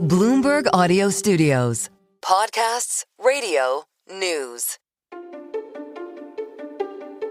Bloomberg Audio Studios. Podcasts, radio, news.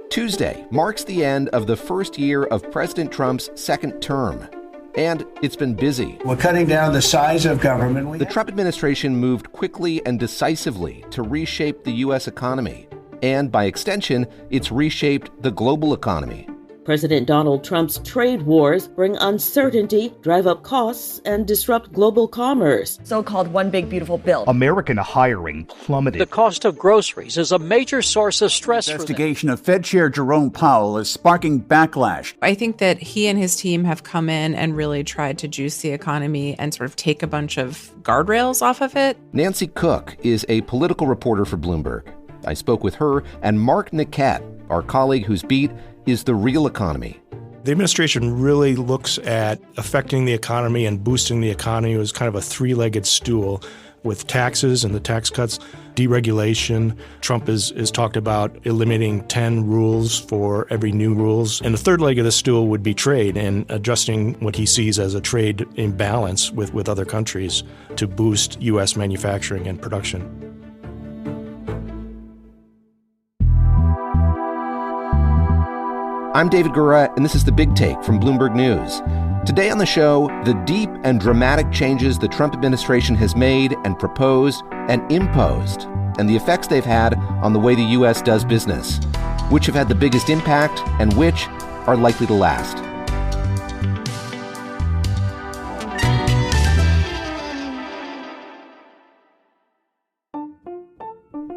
Tuesday marks the end of the first year of President Trump's second term. And it's been busy. We're cutting down the size of government. The Trump administration moved quickly and decisively to reshape the U.S. economy. And by extension, it's reshaped the global economy. President Donald Trump's trade wars bring uncertainty, drive up costs, and disrupt global commerce. So-called one big beautiful bill. American hiring plummeted. The cost of groceries is a major source of stress. Investigation of Fed Chair Jerome Powell is sparking backlash. I think that he and his team have come in and really tried to juice the economy and sort of take a bunch of guardrails off of it. Nancy Cook is a political reporter for Bloomberg. I spoke with her and Mark Niquette, our colleague whose beat is the real economy. The administration really looks at affecting the economy and boosting the economy as kind of a three-legged stool with taxes and the tax cuts, deregulation. Trump is talked about eliminating 10 rules for every new rules. And the third leg of the stool would be trade and adjusting what he sees as a trade imbalance with other countries to boost U.S. manufacturing and production. I'm David Gura, and this is The Big Take from Bloomberg News. Today on the show, the deep and dramatic changes the Trump administration has made and proposed and imposed, and the effects they've had on the way the U.S. does business, which have had the biggest impact and which are likely to last.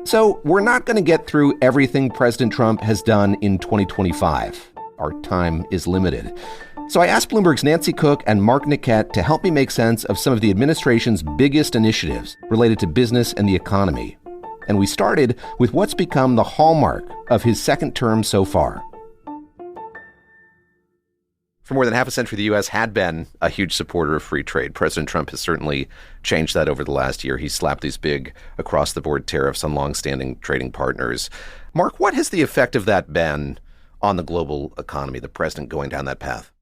So we're not going to get through everything President Trump has done in 2025. Our time is limited. So I asked Bloomberg's Nancy Cook and Mark Niquette to help me make sense of some of the administration's biggest initiatives related to business and the economy. And we started with what's become the hallmark of his second term so far. For more than half a century, the U.S. had been a huge supporter of free trade. President Trump has certainly changed that over the last year. He slapped these big across-the-board tariffs on longstanding trading partners. Mark, what has the effect of that been on the global economy, the president going down that path?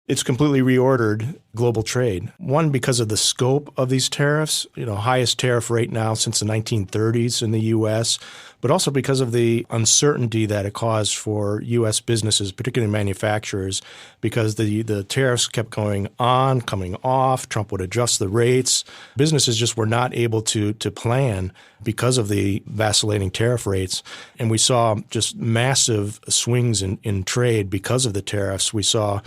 It's completely reordered global trade. One, because of the scope of these tariffs, highest tariff rate now since the 1930s in the U.S., but also because of the uncertainty that it caused for U.S. businesses, particularly manufacturers, because the tariffs kept going on, coming off. Trump would adjust the rates. Businesses just were not able to plan because of the vacillating tariff rates. And we saw just massive swings in trade because of the tariffs. We saw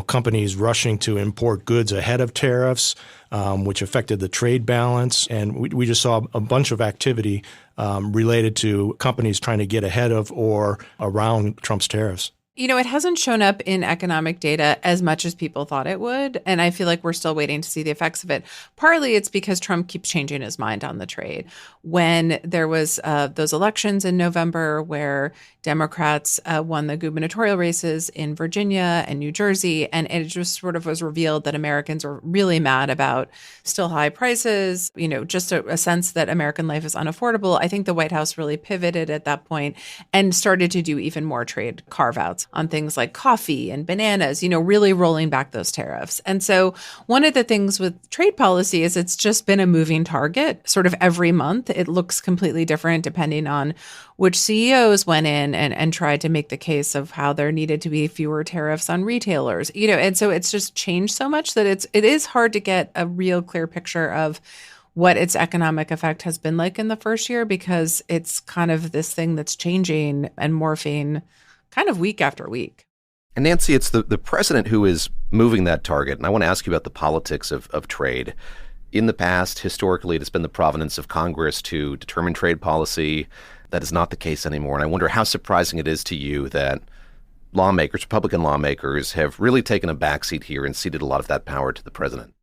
companies rushing to import goods ahead of tariffs, which affected the trade balance. And we just saw a bunch of activity related to companies trying to get ahead of or around Trump's tariffs. It hasn't shown up in economic data as much as people thought it would. And I feel like we're still waiting to see the effects of it. Partly it's because Trump keeps changing his mind on the trade. When there was those elections in November where Democrats won the gubernatorial races in Virginia and New Jersey, and it just sort of was revealed that Americans were really mad about still high prices, just a sense that American life is unaffordable. I think the White House really pivoted at that point and started to do even more trade carve-outs on things like coffee and bananas, really rolling back those tariffs. And so one of the things with trade policy is it's just been a moving target sort of every month. It looks completely different depending on which CEOs went in and tried to make the case of how there needed to be fewer tariffs on retailers, and so it's just changed so much that it is hard to get a real clear picture of what its economic effect has been like in the first year, because it's kind of this thing that's changing and morphing kind of week after week. And Nancy, it's the president who is moving that target. And I want to ask you about the politics of trade. In the past, historically, it has been the province of Congress to determine trade policy. That is not the case anymore. And I wonder how surprising it is to you that lawmakers, Republican lawmakers, have really taken a backseat here and ceded a lot of that power to the president.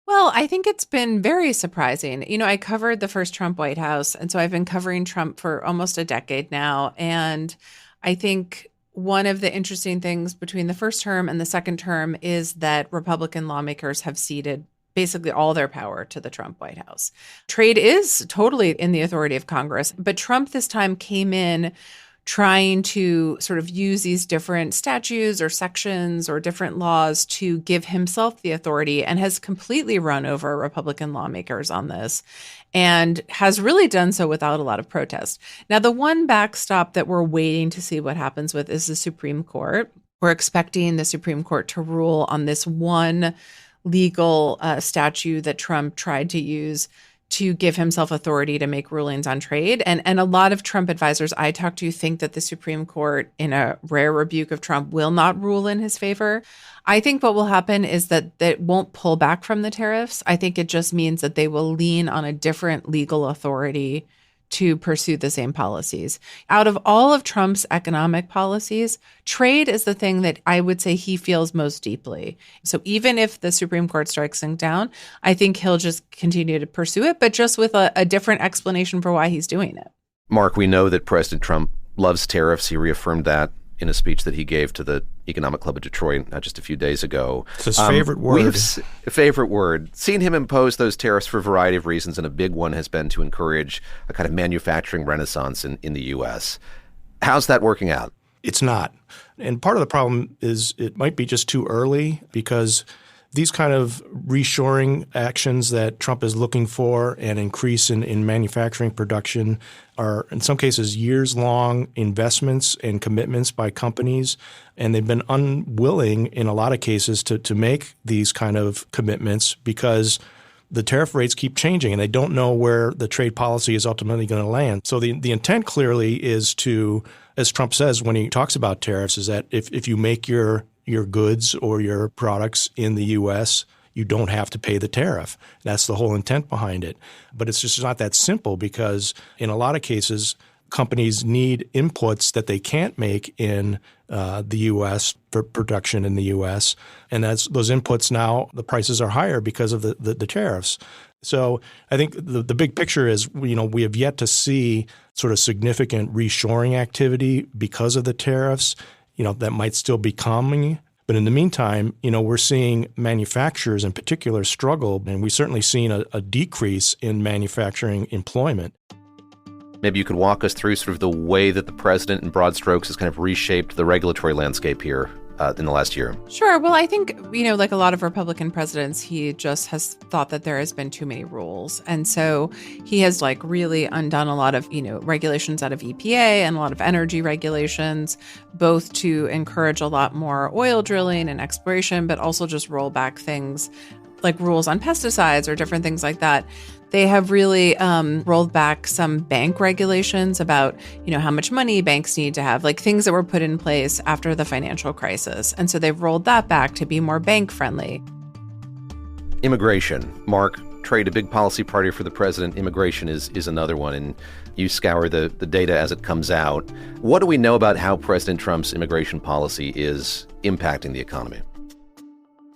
Well, I think it's been very surprising. I covered the first Trump White House, and so I've been covering Trump for almost a decade now. And I think one of the interesting things between the first term and the second term is that Republican lawmakers have ceded basically all their power to the Trump White House. Trade is totally in the authority of Congress, but Trump this time came in trying to sort of use these different statutes or sections or different laws to give himself the authority, and has completely run over Republican lawmakers on this and has really done so without a lot of protest. Now, the one backstop that we're waiting to see what happens with is the Supreme Court. We're expecting the Supreme Court to rule on this one legal statute that Trump tried to use to give himself authority to make rulings on trade. And a lot of Trump advisors I talk to think that the Supreme Court, in a rare rebuke of Trump, will not rule in his favor. I think what will happen is that it won't pull back from the tariffs. I think it just means that they will lean on a different legal authority to pursue the same policies. Out of all of Trump's economic policies, trade is the thing that I would say he feels most deeply. So even if the Supreme Court strikes him down, I think he'll just continue to pursue it, but just with a different explanation for why he's doing it. Mark, we know that President Trump loves tariffs. He reaffirmed that in a speech that he gave to the Economic Club of Detroit just a few days ago. It's his favorite word. Favorite word. Seen him impose those tariffs for a variety of reasons, and a big one has been to encourage a kind of manufacturing renaissance in the U.S. How's that working out? It's not. And part of the problem is it might be just too early, because these kind of reshoring actions that Trump is looking for and increase in manufacturing production are, in some cases, years-long investments and commitments by companies. And they've been unwilling, in a lot of cases, to make these kind of commitments because the tariff rates keep changing and they don't know where the trade policy is ultimately going to land. So the intent clearly is to, as Trump says when he talks about tariffs, is that if you make your goods or your products in the U.S., you don't have to pay the tariff. That's the whole intent behind it. But it's just not that simple, because in a lot of cases, companies need inputs that they can't make in the U.S. for production in the U.S. And those inputs now, the prices are higher because of the tariffs. So I think the big picture is, we have yet to see sort of significant reshoring activity because of the tariffs. That might still be coming. But in the meantime, we're seeing manufacturers in particular struggle, and we've certainly seen a decrease in manufacturing employment. Maybe you could walk us through sort of the way that the president, in broad strokes, has kind of reshaped the regulatory landscape here in the last year. Sure. Well, I think, like a lot of Republican presidents, he just has thought that there has been too many rules. And so he has really undone a lot of, regulations out of EPA and a lot of energy regulations, both to encourage a lot more oil drilling and exploration, but also just roll back things like rules on pesticides or different things like that. They have really rolled back some bank regulations about, how much money banks need to have, things that were put in place after the financial crisis. And so they've rolled that back to be more bank friendly. Immigration. Mark, trade, a big policy priority for the president. Immigration is another one. And you scour the data as it comes out. What do we know about how President Trump's immigration policy is impacting the economy?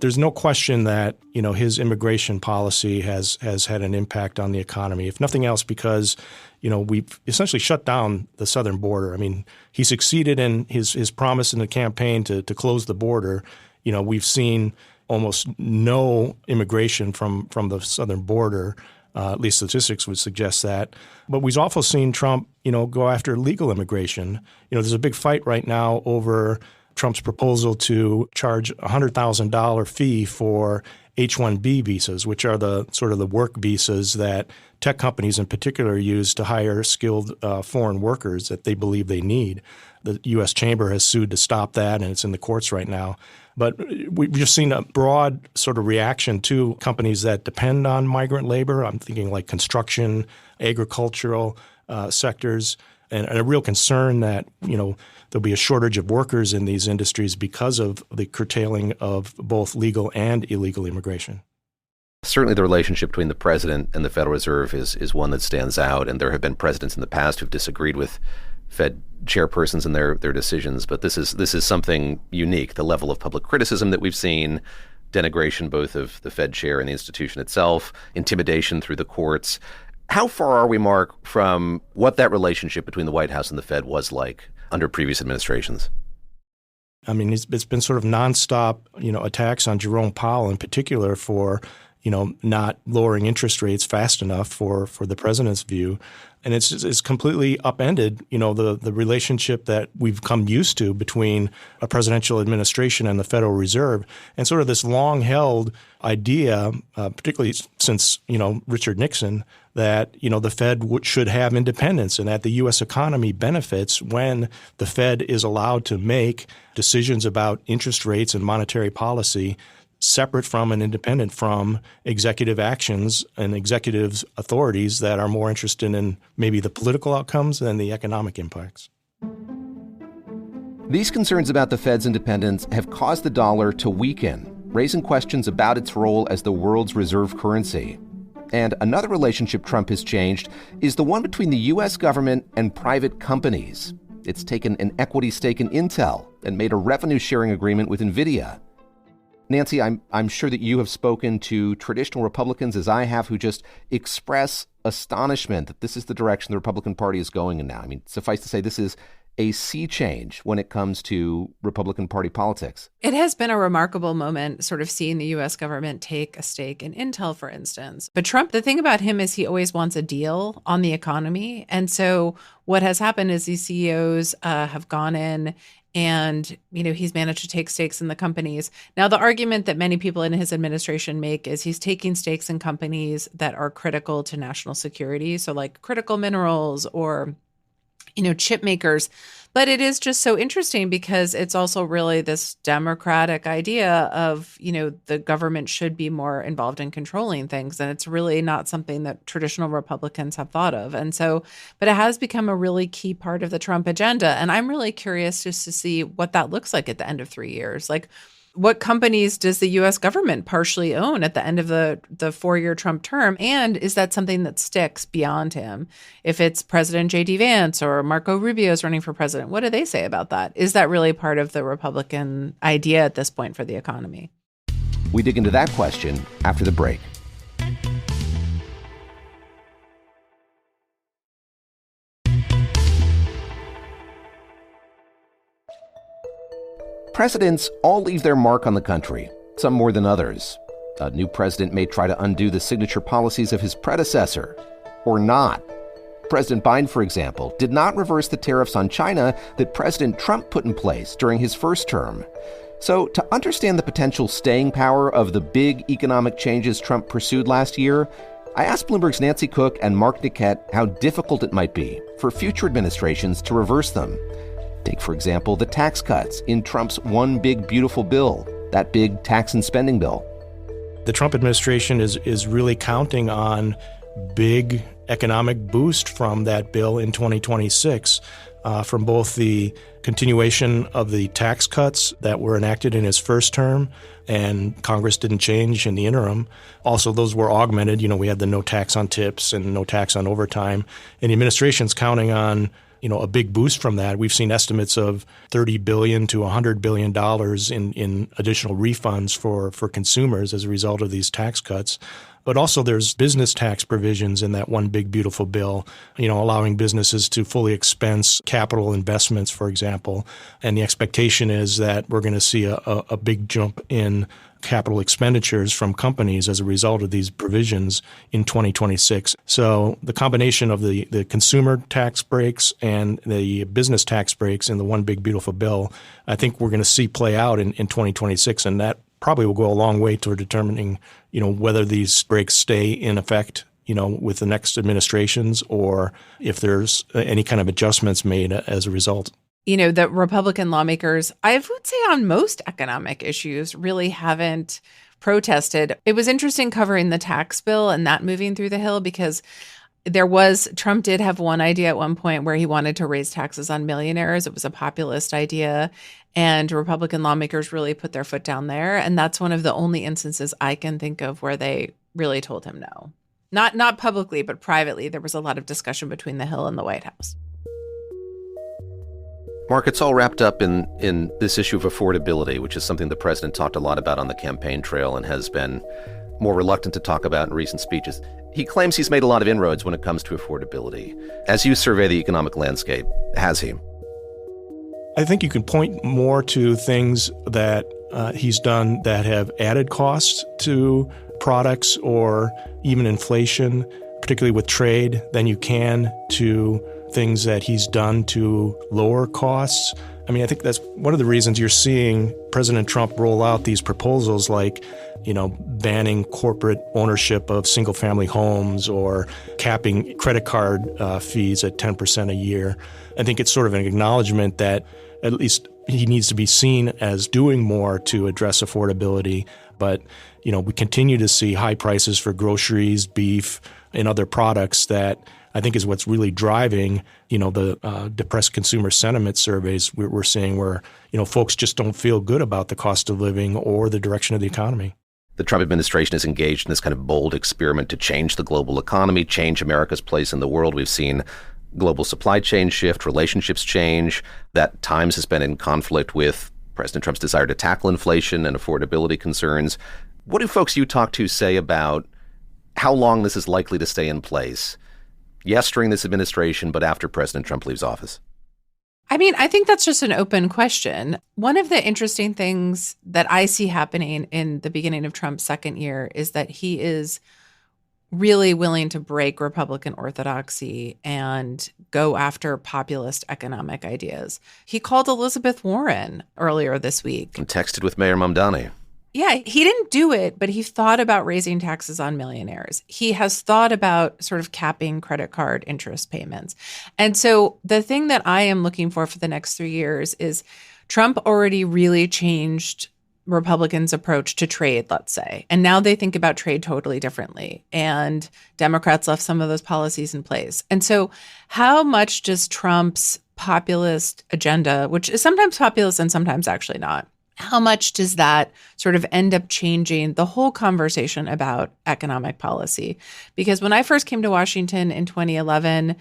There's no question that, his immigration policy has had an impact on the economy, if nothing else because, we've essentially shut down the southern border. I mean, he succeeded in his promise in the campaign to close the border. We've seen almost no immigration from the southern border. At least statistics would suggest that. But we've also seen Trump, go after legal immigration. There's a big fight right now over Trump's proposal to charge a $100,000 fee for H-1B visas, which are the sort of the work visas that tech companies in particular use to hire skilled foreign workers that they believe they need. The U.S. Chamber has sued to stop that, and it's in the courts right now. But we've just seen a broad sort of reaction to companies that depend on migrant labor. I'm thinking like construction, agricultural sectors, and a real concern that, there'll be a shortage of workers in these industries because of the curtailing of both legal and illegal immigration. Certainly the relationship between the president and the Federal Reserve is one that stands out, and there have been presidents in the past who've disagreed with Fed chairpersons and their decisions, but this is something unique. The level of public criticism that we've seen, denigration both of the Fed chair and the institution itself, intimidation through the courts. How far are we, Mark, from what that relationship between the White House and the Fed was like under previous administrations? I mean, it's been sort of nonstop, attacks on Jerome Powell in particular for, not lowering interest rates fast enough for the president's view. And it's completely upended, the relationship that we've come used to between a presidential administration and the Federal Reserve, and sort of this long-held idea, particularly since, Richard Nixon, that, the Fed should have independence and that the U.S. economy benefits when the Fed is allowed to make decisions about interest rates and monetary policy separate from and independent from executive actions and executive authorities that are more interested in maybe the political outcomes than the economic impacts. These concerns about the Fed's independence have caused the dollar to weaken, raising questions about its role as the world's reserve currency. And another relationship Trump has changed is the one between the U.S. government and private companies. It's taken an equity stake in Intel and made a revenue-sharing agreement with NVIDIA. Nancy, I'm sure that you have spoken to traditional Republicans, as I have, who just express astonishment that this is the direction the Republican Party is going in now. I mean, suffice to say, this is a sea change when it comes to Republican Party politics. It has been a remarkable moment, sort of seeing the U.S. government take a stake in Intel, for instance. But Trump, the thing about him is he always wants a deal on the economy. And so what has happened is these CEOs have gone in and, he's managed to take stakes in the companies. Now, the argument that many people in his administration make is he's taking stakes in companies that are critical to national security. So like critical minerals or, chip makers. But it is just so interesting because it's also really this democratic idea of, the government should be more involved in controlling things. And it's really not something that traditional Republicans have thought of. And so, but it has become a really key part of the Trump agenda. And I'm really curious just to see what that looks like at the end of 3 years. Like, what companies does the U.S. government partially own at the end of the 4-year Trump term? And is that something that sticks beyond him? If it's President J.D. Vance or Marco Rubio is running for president, what do they say about that? Is that really part of the Republican idea at this point for the economy? We dig into that question after the break. Presidents all leave their mark on the country, some more than others. A new president may try to undo the signature policies of his predecessor, or not. President Biden, for example, did not reverse the tariffs on China that President Trump put in place during his first term. So, to understand the potential staying power of the big economic changes Trump pursued last year, I asked Bloomberg's Nancy Cook and Mark Niquette how difficult it might be for future administrations to reverse them. Take, for example, the tax cuts in Trump's one big beautiful bill, that big tax and spending bill. The Trump administration is really counting on big economic boost from that bill in 2026, from both the continuation of the tax cuts that were enacted in his first term, and Congress didn't change in the interim. Also, those were augmented. We had the no tax on tips and no tax on overtime. And the administration's counting on a big boost from that. We've seen estimates of $30 billion to $100 billion in additional refunds for consumers as a result of these tax cuts. But also there's business tax provisions in that one big beautiful bill, allowing businesses to fully expense capital investments, for example. And the expectation is that we're going to see a big jump in capital expenditures from companies as a result of these provisions in 2026. So the combination of the consumer tax breaks and the business tax breaks in the one big beautiful bill, I think we're going to see play out in 2026. And that probably will go a long way toward determining, whether these breaks stay in effect, with the next administrations, or if there's any kind of adjustments made as a result. The Republican lawmakers, I would say on most economic issues, really haven't protested. It was interesting covering the tax bill and that moving through the Hill because Trump did have one idea at one point where he wanted to raise taxes on millionaires. It was a populist idea. And Republican lawmakers really put their foot down there. And that's one of the only instances I can think of where they really told him no. Not publicly, but privately. There was a lot of discussion between the Hill and the White House. Mark, it's all wrapped up in this issue of affordability, which is something the president talked a lot about on the campaign trail and has been more reluctant to talk about in recent speeches. He claims he's made a lot of inroads when it comes to affordability. As you survey the economic landscape, has he? I think you can point more to things that he's done that have added costs to products or even inflation, particularly with trade, than you can to things that he's done to lower costs. I mean, I think that's one of the reasons you're seeing President Trump roll out these proposals like, banning corporate ownership of single-family homes or capping credit card fees at 10% a year. I think it's sort of an acknowledgement that at least he needs to be seen as doing more to address affordability. But, we continue to see high prices for groceries, beef, and other products that I think is what's really driving, the depressed consumer sentiment surveys we're seeing where, folks just don't feel good about the cost of living or the direction of the economy. The Trump administration is engaged in this kind of bold experiment to change the global economy, change America's place in the world. We've seen global supply chain shift, relationships change, that Times has been in conflict with President Trump's desire to tackle inflation and affordability concerns. What do folks you talk to say about how long this is likely to stay in place? Yes, during this administration, but after President Trump leaves office? I mean, I think that's just an open question. One of the interesting things that I see happening in the beginning of Trump's second year is that he is really willing to break Republican orthodoxy and go after populist economic ideas. He called Elizabeth Warren earlier this week. And texted with Mayor Mamdani. Yeah, he didn't do it, but he thought about raising taxes on millionaires. He has thought about sort of capping credit card interest payments. And so the thing that I am looking for the next 3 years is Trump already really changed Republicans' approach to trade, let's say. And now they think about trade totally differently. And Democrats left some of those policies in place. And so how much does Trump's populist agenda, which is sometimes populist and sometimes actually not, how much does that sort of end up changing the whole conversation about economic policy? Because when I first came to Washington in 2011,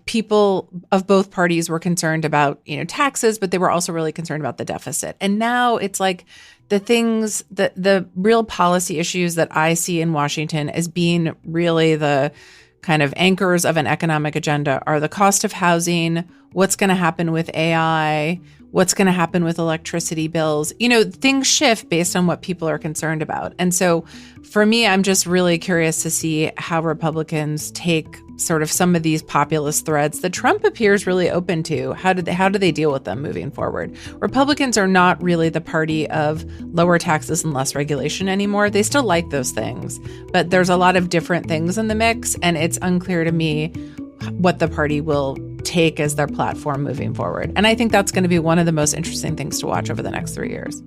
people of both parties were concerned about, taxes, but they were also really concerned about the deficit. And now it's like the real policy issues that I see in Washington as being really the kind of anchors of an economic agenda are the cost of housing, what's going to happen with AI, what's going to happen with electricity bills. Things shift based on what people are concerned about. And so for me, I'm just really curious to see how Republicans take sort of some of these populist threads that Trump appears really open to. How do they deal with them moving forward? Republicans are not really the party of lower taxes and less regulation anymore. They still like those things, but there's a lot of different things in the mix, and it's unclear to me what the party will take as their platform moving forward. And I think that's going to be one of the most interesting things to watch over the next 3 years.